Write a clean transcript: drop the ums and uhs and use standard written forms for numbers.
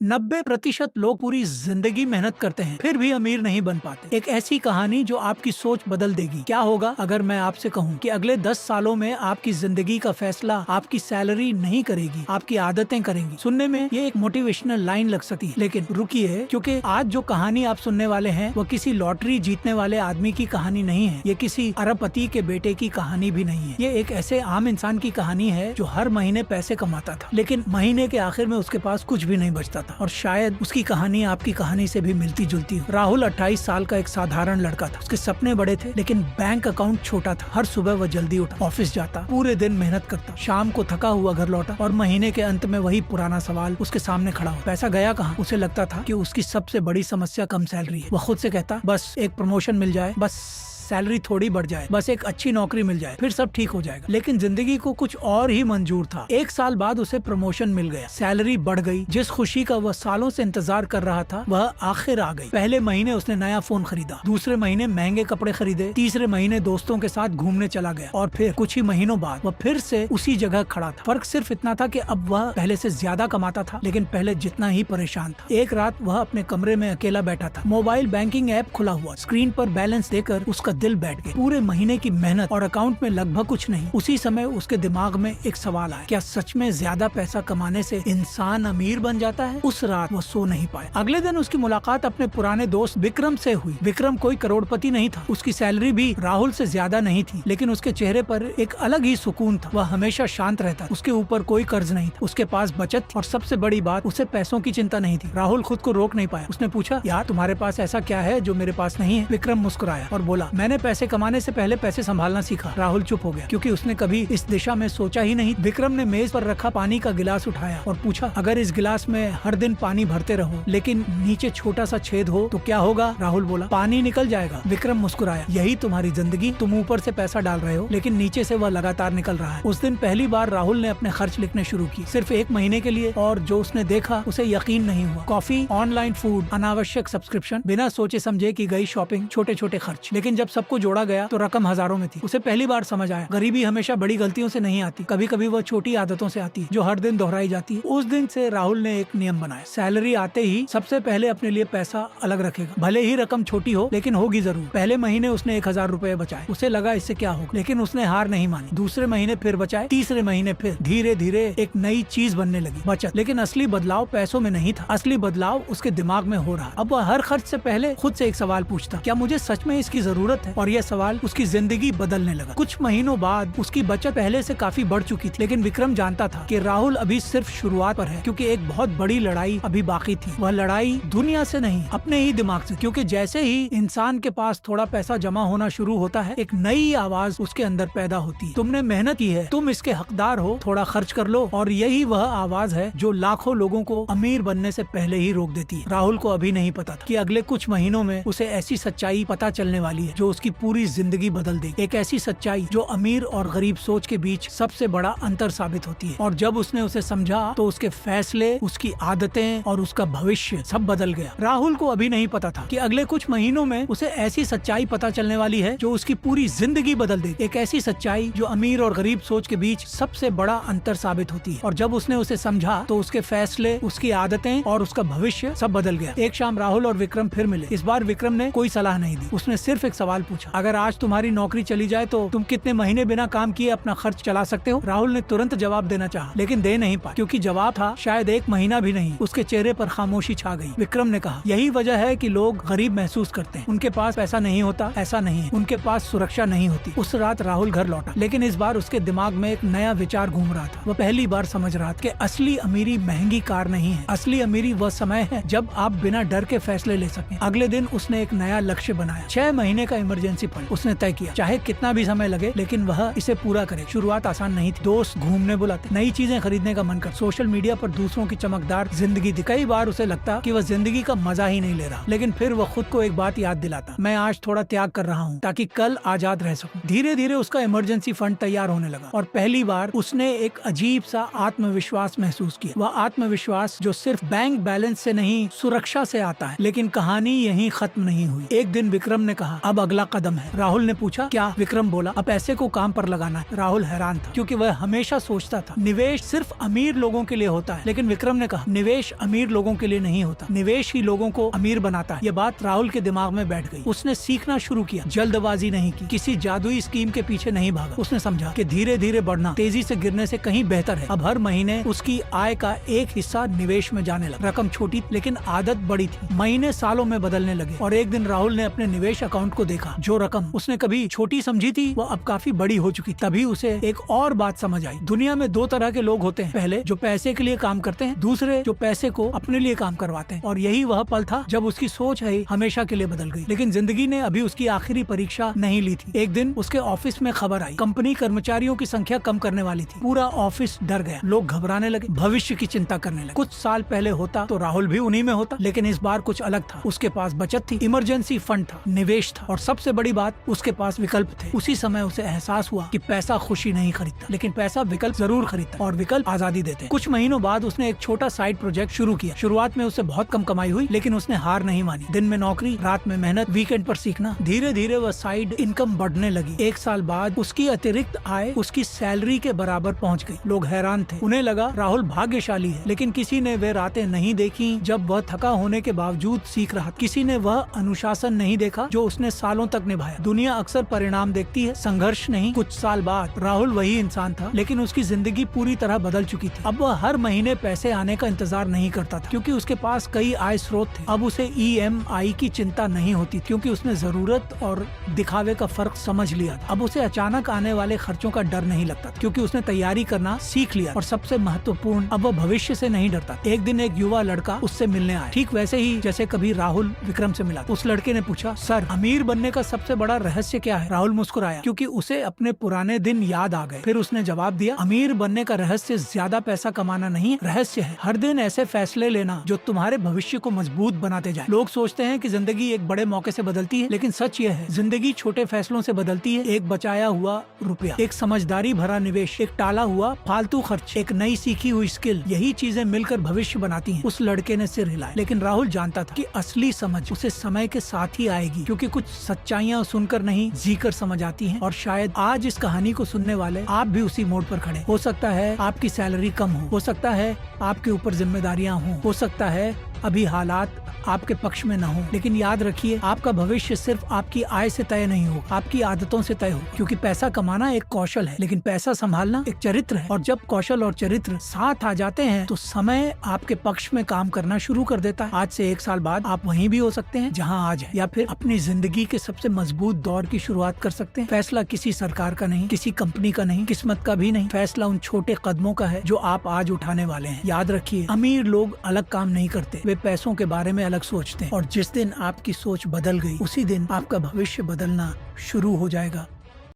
90% लोग पूरी जिंदगी मेहनत करते हैं फिर भी अमीर नहीं बन पाते। एक ऐसी कहानी जो आपकी सोच बदल देगी। क्या होगा अगर मैं आपसे कहूँ कि अगले 10 सालों में आपकी जिंदगी का फैसला आपकी सैलरी नहीं करेगी, आपकी आदतें करेंगी। सुनने में ये एक मोटिवेशनल लाइन लग सकती है, लेकिन रुकिए, क्योंकि आज जो कहानी आप सुनने वाले हैं वो किसी लॉटरी जीतने वाले आदमी की कहानी नहीं है। ये किसी अरबपति के बेटे की कहानी भी नहीं है। ये एक ऐसे आम इंसान की कहानी है जो हर महीने पैसे कमाता था, लेकिन महीने के आखिर में उसके पास कुछ भी नहीं बचता था। और शायद उसकी कहानी आपकी कहानी से भी मिलती जुलती हो। राहुल 28 साल का एक साधारण लड़का था। उसके सपने बड़े थे, लेकिन बैंक अकाउंट छोटा था। हर सुबह वह जल्दी उठा, ऑफिस जाता, पूरे दिन मेहनत करता, शाम को थका हुआ घर लौटा और महीने के अंत में वही पुराना सवाल उसके सामने खड़ा हो, पैसा गया कहाँ। उसे लगता था कि उसकी सबसे बड़ी समस्या कम सैलरी है। वह खुद से कहता, बस एक प्रमोशन मिल जाए, बस सैलरी थोड़ी बढ़ जाए, बस एक अच्छी नौकरी मिल जाए, फिर सब ठीक हो जाएगा। लेकिन जिंदगी को कुछ और ही मंजूर था। 1 साल बाद उसे प्रमोशन मिल गया, सैलरी बढ़ गई। जिस खुशी का वह सालों से इंतजार कर रहा था वह आखिर आ गई। पहले महीने उसने नया फोन खरीदा, दूसरे महीने महंगे कपड़े खरीदे, तीसरे महीने दोस्तों के साथ घूमने चला गया और फिर कुछ ही महीनों बाद वह फिर से उसी जगह खड़ा था। फर्क सिर्फ इतना था कि अब वह पहले से ज्यादा कमाता था, लेकिन पहले जितना ही परेशान था। एक रात वह अपने कमरे में अकेला बैठा था। मोबाइल बैंकिंग ऐप खुला हुआ, स्क्रीन पर बैलेंस देकर उसका दिल बैठ गया। पूरे महीने की मेहनत और अकाउंट में लगभग कुछ नहीं। उसी समय उसके दिमाग में एक सवाल आया, क्या सच में ज्यादा पैसा कमाने से इंसान अमीर बन जाता है? उस रात वो सो नहीं पाया। अगले दिन उसकी मुलाकात अपने पुराने दोस्त विक्रम से हुई। विक्रम कोई करोड़पति नहीं था, उसकी सैलरी भी राहुल से ज्यादा नहीं थी, लेकिन उसके चेहरे पर एक अलग ही सुकून था। वह हमेशा शांत रहता, उसके ऊपर कोई कर्ज नहीं था, उसके पास बचत और सबसे बड़ी बात, उसे पैसों की चिंता नहीं थी। राहुल खुद को रोक नहीं पाया। उसने पूछा, यार तुम्हारे पास ऐसा क्या है जो मेरे पास नहीं है? विक्रम मुस्कुराया और बोला, मैंने पैसे कमाने से पहले पैसे संभालना सीखा। राहुल चुप हो गया, क्योंकि उसने कभी इस दिशा में सोचा ही नहीं। विक्रम ने मेज पर रखा पानी का गिलास उठाया और पूछा, अगर इस गिलास में हर दिन पानी भरते रहो लेकिन नीचे छोटा सा छेद हो तो क्या होगा? राहुल बोला, पानी निकल जाएगा। विक्रम मुस्कुराया, यही तुम्हारी जिंदगी, तुम ऊपर से पैसा डाल रहे हो लेकिन नीचे से वह लगातार निकल रहा है। उस दिन पहली बार राहुल ने अपने खर्च लिखने शुरू किए, सिर्फ 1 महीने के लिए, और जो उसने देखा उसे यकीन नहीं हुआ। कॉफी, ऑनलाइन फूड, अनावश्यक सब्सक्रिप्शन, बिना सोचे समझे की गई शॉपिंग, छोटे छोटे खर्च। लेकिन जब सबको जोड़ा गया तो रकम हजारों में थी। उसे पहली बार समझ आया, गरीबी हमेशा बड़ी गलतियों से नहीं आती, कभी कभी वह छोटी आदतों से आती है जो हर दिन दोहराई जाती है। उस दिन से राहुल ने एक नियम बनाया, सैलरी आते ही सबसे पहले अपने लिए पैसा अलग रखेगा। भले ही रकम छोटी हो लेकिन होगी जरूर। पहले महीने उसने 1000 रुपए बचाए। उसे लगा इससे क्या होगा, लेकिन उसने हार नहीं मानी। दूसरे महीने फिर बचाए, तीसरे महीने फिर। धीरे धीरे एक नई चीज बनने लगी, बचत। लेकिन असली बदलाव पैसों में नहीं था, असली बदलाव उसके दिमाग में हो रहा। अब वह हर खर्च से पहले खुद से एक सवाल पूछता, क्या मुझे सच में इसकी जरूरत है? और यह सवाल उसकी जिंदगी बदलने लगा। कुछ महीनों बाद उसकी बचत पहले से काफी बढ़ चुकी थी, लेकिन विक्रम जानता था कि राहुल अभी सिर्फ शुरुआत पर है, क्योंकि एक बहुत बड़ी लड़ाई अभी बाकी थी। वह लड़ाई दुनिया से नहीं, अपने ही दिमाग से। क्योंकि जैसे ही इंसान के पास थोड़ा पैसा जमा होना शुरू होता है, एक नई आवाज उसके अंदर पैदा होती है, तुमने मेहनत की है, तुम इसके हकदार हो, थोड़ा खर्च कर लो। और यही वह आवाज है जो लाखों लोगों को अमीर बनने से पहले ही रोक देती है। राहुल को अभी नहीं पता था कि अगले कुछ महीनों में उसे ऐसी सच्चाई पता चलने वाली है जो उसकी पूरी जिंदगी बदल देगी। एक ऐसी सच्चाई जो अमीर और गरीब सोच के बीच सबसे बड़ा अंतर साबित होती है। और जब उसने उसे समझा तो उसके फैसले, उसकी आदतें और उसका भविष्य सब बदल गया। राहुल को अभी नहीं पता था कि अगले कुछ महीनों में उसे ऐसी सच्चाई पता चलने वाली है जो उसकी पूरी जिंदगी बदल देगी। एक ऐसी सच्चाई जो अमीर और गरीब सोच के बीच सबसे बड़ा अंतर साबित होती है। और जब उसने उसे समझा तो उसके फैसले, उसकी आदतें और उसका भविष्य सब बदल गया। एक शाम राहुल और विक्रम फिर मिले। इस बार विक्रम ने कोई सलाह नहीं दी, उसने सिर्फ एक सवाल पूछा, अगर आज तुम्हारी नौकरी चली जाए तो तुम कितने महीने बिना काम किए अपना खर्च चला सकते हो? राहुल ने तुरंत जवाब देना चाहा, लेकिन दे नहीं पाया, क्योंकि जवाब था शायद 1 महीना भी नहीं। उसके चेहरे पर खामोशी छा गई। विक्रम ने कहा, यही वजह है कि लोग गरीब महसूस करते हैं। उनके पास पैसा नहीं होता, ऐसा नहीं है, उनके पास सुरक्षा नहीं होती। उस रात राहुल घर लौटा, लेकिन इस बार उसके दिमाग में एक नया विचार घूम रहा था। वह पहली बार समझ रहा था कि असली अमीरी महंगी कार नहीं है, असली अमीरी वह समय है जब आप बिना डर के फैसले ले सकें। अगले दिन उसने एक नया लक्ष्य बनाया, 6 महीने का इमरजेंसी फंड उसने तय किया, चाहे कितना भी समय लगे, लेकिन वह इसे पूरा करे। शुरुआत आसान नहीं थी, दोस्त घूमने बुलाते, नई चीजें खरीदने का मन कर, सोशल मीडिया पर दूसरों की चमकदार जिंदगी दिखाई। कई बार उसे लगता कि वह जिंदगी का मजा ही नहीं ले रहा, लेकिन फिर वह खुद को एक बात याद दिलाता, मैं आज थोड़ा त्याग कर रहा हूँ ताकि कल आजाद रह सकूं। धीरे धीरे उसका इमरजेंसी फंड तैयार होने लगा और पहली बार उसने एक अजीब सा आत्मविश्वास महसूस किया। वह आत्मविश्वास जो सिर्फ बैंक बैलेंस से नहीं, सुरक्षा से आता है। लेकिन कहानी यहीं खत्म नहीं हुई। एक दिन विक्रम ने कहा, अब अगला अगला कदम है। राहुल ने पूछा क्या? विक्रम बोला अब पैसे को काम पर लगाना है। राहुल हैरान था क्योंकि वह हमेशा सोचता था निवेश सिर्फ अमीर लोगों के लिए होता है, लेकिन विक्रम ने कहा निवेश अमीर लोगों के लिए नहीं होता, निवेश ही लोगों को अमीर बनाता है। ये बात राहुल के दिमाग में बैठ गई। उसने सीखना शुरू किया, जल्दबाजी नहीं की, किसी जादुई स्कीम के पीछे नहीं भागा। उसने समझा कि धीरे धीरे बढ़ना तेजी से गिरने से कहीं बेहतर है। अब हर महीने उसकी आय का एक हिस्सा निवेश में जाने लगा। रकम छोटी लेकिन आदत बड़ी थी। महीने सालों में बदलने लगे और एक दिन राहुल ने अपने निवेश अकाउंट को देखा। जो रकम उसने कभी छोटी समझी थी वो अब काफी बड़ी हो चुकी। तभी उसे एक और बात समझ आई। दुनिया में दो तरह के लोग होते हैं, पहले जो पैसे के लिए काम करते हैं, दूसरे जो पैसे को अपने लिए काम करवाते हैं। और यही वह पल था जब उसकी सोच है हमेशा के लिए बदल गई। लेकिन जिंदगी ने अभी उसकी आखिरी परीक्षा नहीं ली थी। एक दिन उसके ऑफिस में खबर आई, कंपनी कर्मचारियों की संख्या कम करने वाली थी। पूरा ऑफिस डर गया, लोग घबराने लगे, भविष्य की चिंता करने लगे। कुछ साल पहले होता तो राहुल भी उन्हीं में होता, लेकिन इस बार कुछ अलग था। उसके पास बचत थी, इमरजेंसी फंड था, निवेश था और सबसे बड़ी बात उसके पास विकल्प थे। उसी समय उसे एहसास हुआ कि पैसा खुशी नहीं खरीदता, लेकिन पैसा विकल्प जरूर खरीदता और विकल्प आजादी देते। कुछ महीनों बाद उसने एक छोटा साइड प्रोजेक्ट शुरू किया। शुरुआत में उससे बहुत कम कमाई हुई, लेकिन उसने हार नहीं मानी। दिन में नौकरी, रात में मेहनत, वीकेंड पर सीखना। धीरे धीरे वह साइड इनकम बढ़ने लगी। एक साल बाद उसकी अतिरिक्त आय उसकी सैलरी के बराबर पहुंच गई। लोग हैरान थे, उन्हें लगा राहुल भाग्यशाली है। लेकिन किसी ने वे रातें नहीं देखी जब वह थका होने के बावजूद सीख रहा था। किसी ने वह अनुशासन नहीं देखा जो उसने सालों तक निभाया। दुनिया अक्सर परिणाम देखती है, संघर्ष नहीं। कुछ साल बाद राहुल वही इंसान था, लेकिन उसकी जिंदगी पूरी तरह बदल चुकी थी। अब वह हर महीने पैसे आने का इंतजार नहीं करता था, क्योंकि उसके पास कई आय स्रोत थे। अब उसे EMI की चिंता नहीं होती, क्योंकि उसने जरूरत और दिखावे का फर्क समझ लिया था। अब उसे अचानक आने वाले खर्चों का डर नहीं लगता, क्योंकि उसने तैयारी करना सीख लिया। और सबसे महत्वपूर्ण, अब वह भविष्य से नहीं डरता। एक दिन एक युवा लड़का उससे मिलने आया, ठीक वैसे ही जैसे कभी राहुल विक्रम से मिला। उस लड़के ने पूछा, सर अमीर बनने का सबसे बड़ा रहस्य क्या है? राहुल मुस्कुराया, क्योंकि उसे अपने पुराने दिन याद आ गए। फिर उसने जवाब दिया, अमीर बनने का रहस्य ज्यादा पैसा कमाना नहीं, रहस्य है हर दिन ऐसे फैसले लेना जो तुम्हारे भविष्य को मजबूत बनाते जाए। लोग सोचते हैं कि जिंदगी एक बड़े मौके से बदलती है, लेकिन सच यह है जिंदगी छोटे फैसलों से बदलती है। एक बचाया हुआ रुपया, एक समझदारी भरा निवेश, एक टाला हुआ फालतू खर्च, एक नई सीखी हुई स्किल, यही चीजें मिलकर भविष्य बनाती हैं। उस लड़के ने सिर हिलाया, लेकिन राहुल जानता था कि असली समझ उसे समय के साथ ही आएगी, क्योंकि कुछ सच्चाइयाँ सुनकर नहीं जीकर समझ आती हैं। और शायद आज इस कहानी को सुनने वाले आप भी उसी मोड़ पर खड़े। हो सकता है आपकी सैलरी कम हो सकता है आपके ऊपर जिम्मेदारियां हो सकता है अभी हालात आपके पक्ष में न हो, लेकिन याद रखिए आपका भविष्य सिर्फ आपकी आय से तय नहीं होगा, आपकी आदतों से तय होगा। क्योंकि पैसा कमाना एक कौशल है, लेकिन पैसा संभालना एक चरित्र है। और जब कौशल और चरित्र साथ आ जाते हैं तो समय आपके पक्ष में काम करना शुरू कर देता है। आज से 1 साल बाद आप वहीं भी हो सकते हैं जहां आज है, या फिर अपनी जिंदगी के सबसे मजबूत दौर की शुरुआत कर सकते हैं। फैसला किसी सरकार का नहीं, किसी कंपनी का नहीं, किस्मत का भी नहीं। फैसला उन छोटे कदमों का है जो आप आज उठाने वाले हैं। याद रखिए, अमीर लोग अलग काम नहीं करते, वे पैसों के बारे में अलग सोचते हैं। और जिस दिन आपकी सोच बदल गई, उसी दिन आपका भविष्य बदलना शुरू हो जाएगा।